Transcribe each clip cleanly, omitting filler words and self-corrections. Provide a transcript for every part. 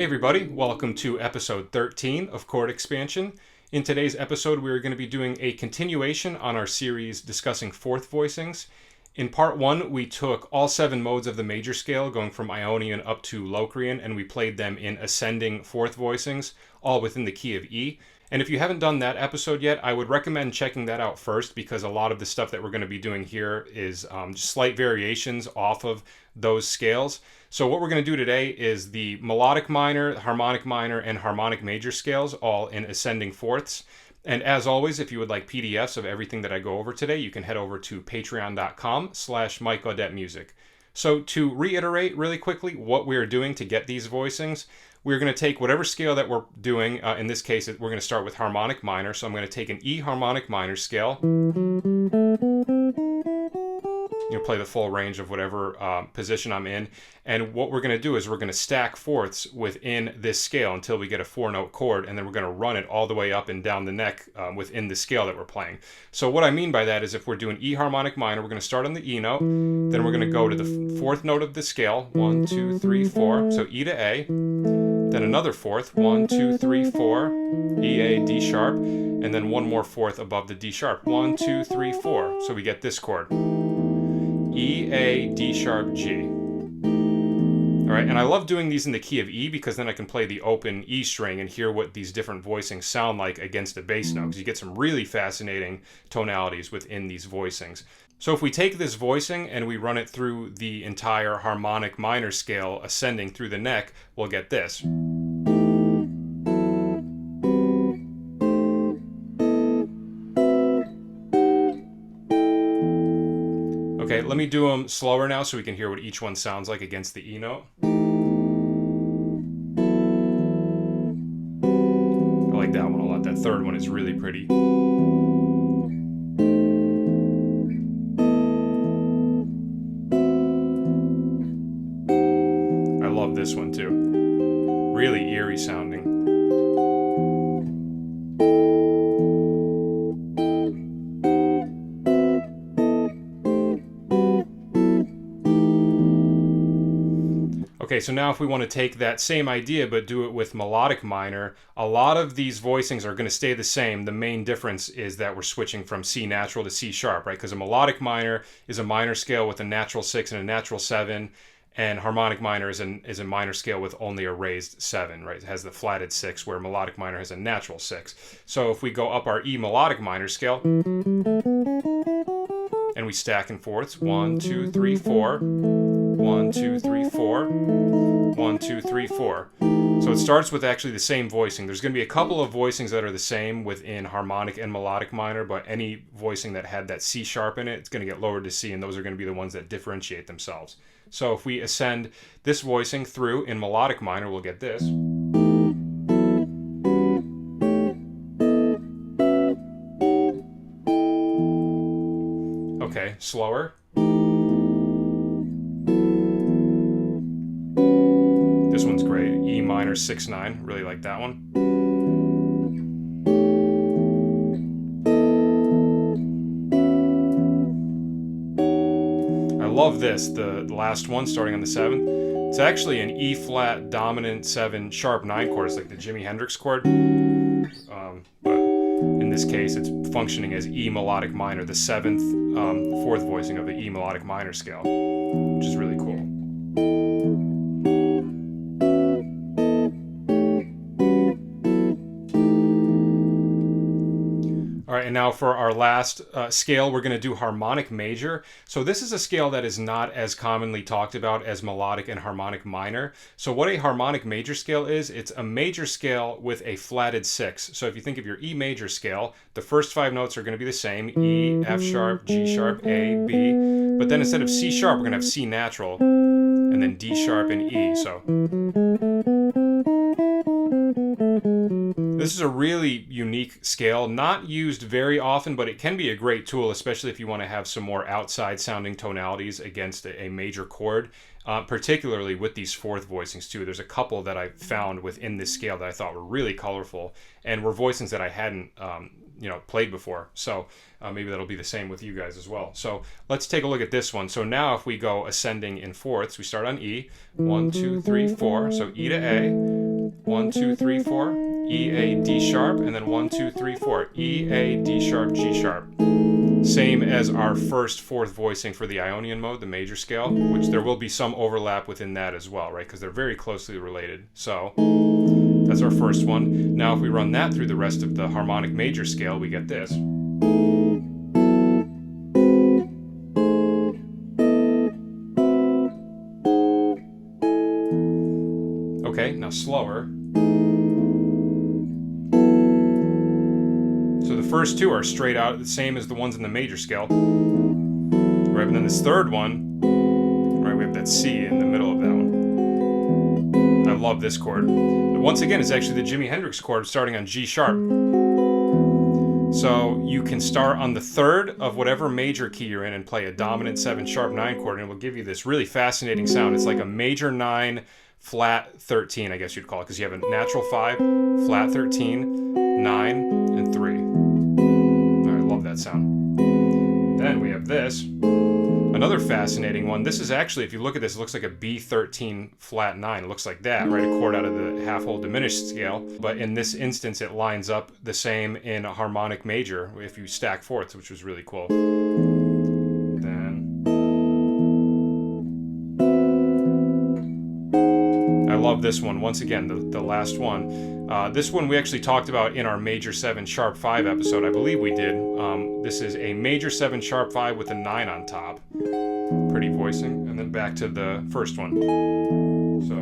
Hey everybody, welcome to episode 13 of Chord Expansion. In today's episode, we're going to be doing a continuation on our series discussing fourth voicings. In part one, we took all 7 modes of the major scale, going from Ionian up to Locrian, and we played them in ascending fourth voicings, all within the key of E. And if you haven't done that episode yet, I would recommend checking that out first, because a lot of the stuff that we're going to be doing here is just slight variations off of those scales. So what we're going to do today is the Melodic Minor, Harmonic Minor, and Harmonic Major scales, all in ascending fourths. And as always, if you would like PDFs of everything that I go over today, you can head over to patreon.com/MikeAudetteMusic. So to reiterate really quickly what we're doing to get these voicings, we're going to take whatever scale that we're doing. In this case, we're going to start with Harmonic Minor. So I'm going to take an E Harmonic Minor scale. Play the full range of whatever position I'm in. And what we're going to do is we're going to stack fourths within this scale until we get a 4-note chord, and then we're going to run it all the way up and down the neck within the scale that we're playing. So what I mean by that is if we're doing E Harmonic Minor, we're going to start on the E note, then we're going to go to the 4th note of the scale, 1, 2, 3, 4, so E to A, then another 4th, 1, 2, 3, 4, E, A, D sharp, and then one more 4th above the D sharp, 1, 2, 3, 4, so we get this chord. E, A, D sharp, G. All right, and I love doing these in the key of E because then I can play the open E string and hear what these different voicings sound like against a bass note, because you get some really fascinating tonalities within these voicings. So if we take this voicing and we run it through the entire harmonic minor scale ascending through the neck, we'll get this. Okay, let me do them slower now so we can hear what each one sounds like against the E note. I like that one a lot. That third one is really pretty. I love this one too. Really eerie sounding. Okay, so now if we want to take that same idea but do it with melodic minor, a lot of these voicings are going to stay the same. The main difference is that we're switching from C natural to C sharp, right? Because a melodic minor is a minor scale with a natural 6 and a natural 7, and harmonic minor is a minor scale with only a raised 7, right? It has the flatted 6, where melodic minor has a natural 6. So if we go up our E melodic minor scale, and we stack in fourths, 1, 2, 3, 4, 1, 2, 3, 4, 1, 2, 3, 4. So it starts with actually the same voicing. There's going to be a couple of voicings that are the same within harmonic and melodic minor, but any voicing that had that C sharp in it, it's going to get lowered to C, and those are going to be the ones that differentiate themselves. So if we ascend this voicing through in melodic minor, we'll get this. Okay, slower. This one's great. E minor 6/9. Really like that one. I love this, the last one starting on the 7th. It's actually an E flat dominant 7 sharp 9 chord. It's like the Jimi Hendrix chord. But in this case, it's functioning as E melodic minor, the 7th, 4th voicing of the E melodic minor scale, which is really cool. All right, and now for our last scale, we're going to do harmonic major. So this is a scale that is not as commonly talked about as melodic and harmonic minor. So what a harmonic major scale is, it's a major scale with a flatted 6. So if you think of your E major scale, the first 5 notes are going to be the same: E, F sharp, G sharp, A, B. But then instead of C sharp, we're going to have C natural, and then D sharp and E. So this is a really unique scale, not used very often, but it can be a great tool, especially if you want to have some more outside sounding tonalities against a major chord, particularly with these fourth voicings too. There's a couple that I found within this scale that I thought were really colorful and were voicings that I hadn't played before. So maybe that'll be the same with you guys as well. So let's take a look at this one. So now if we go ascending in fourths, we start on E, 1, 2, 3, 4. So E to A, 1, 2, 3, 4, E, A, D sharp, and then 1, 2, 3, 4, E, A, D sharp, G sharp. Same as our first fourth voicing for the Ionian mode, the major scale, which there will be some overlap within that as well, right? Because they're very closely related. So that's our first one. Now if we run that through the rest of the harmonic major scale, we get this. Okay, now slower. So the first two are straight out the same as the ones in the major scale. Right, but then this third one, right, we have that C in the middle of that one. I love this chord. Once again, it's actually the Jimi Hendrix chord starting on G sharp. So you can start on the third of whatever major key you're in and play a dominant 7 sharp 9 chord, and it will give you this really fascinating sound. It's like a major 9 flat 13, I guess you'd call it, because you have a natural 5, flat 13, 9, and 3. I love that sound. Then we have this, another fascinating one. This is actually, if you look at this, it looks like a B13 flat 9. It looks like that, right? A chord out of the half-whole diminished scale. But in this instance, it lines up the same in a harmonic major if you stack fourths, which was really cool. I love this one. Once again, the last one. This one we actually talked about in our major 7 sharp 5 episode. I believe we did. This is a major 7 sharp 5 with a 9 on top. Pretty voicing. And then back to the first one. So.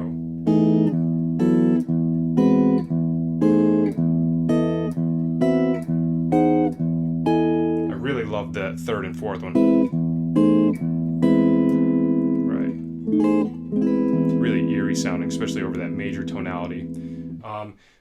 I really love the third and fourth one. Really eerie sounding, especially over that major tonality.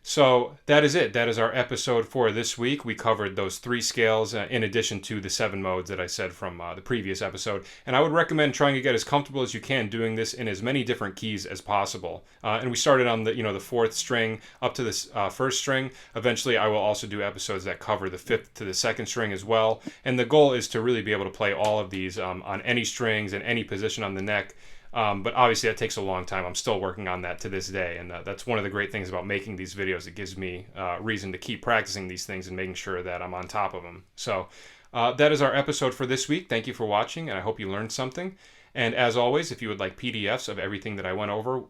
So that is it. That is our episode for this week. We covered those 3 scales in addition to the 7 modes that I said from the previous episode. And I would recommend trying to get as comfortable as you can doing this in as many different keys as possible. And we started on the 4th string up to the 1st string. Eventually, I will also do episodes that cover the 5th to the 2nd string as well. And the goal is to really be able to play all of these on any strings and any position on the neck. But obviously that takes a long time. I'm still working on that to this day, and that's one of the great things about making these videos. It gives me reason to keep practicing these things and making sure that I'm on top of them. So that is our episode for this week. Thank you for watching, and I hope you learned something. And as always, if you would like PDFs of everything that I went over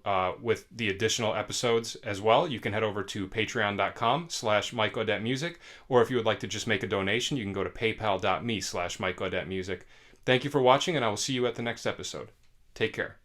with the additional episodes as well, you can head over to patreon.com/MikeAudetteMusic, or if you would like to just make a donation, you can go to paypal.me/MikeAudetteMusic. Thank you for watching, and I will see you at the next episode. Take care.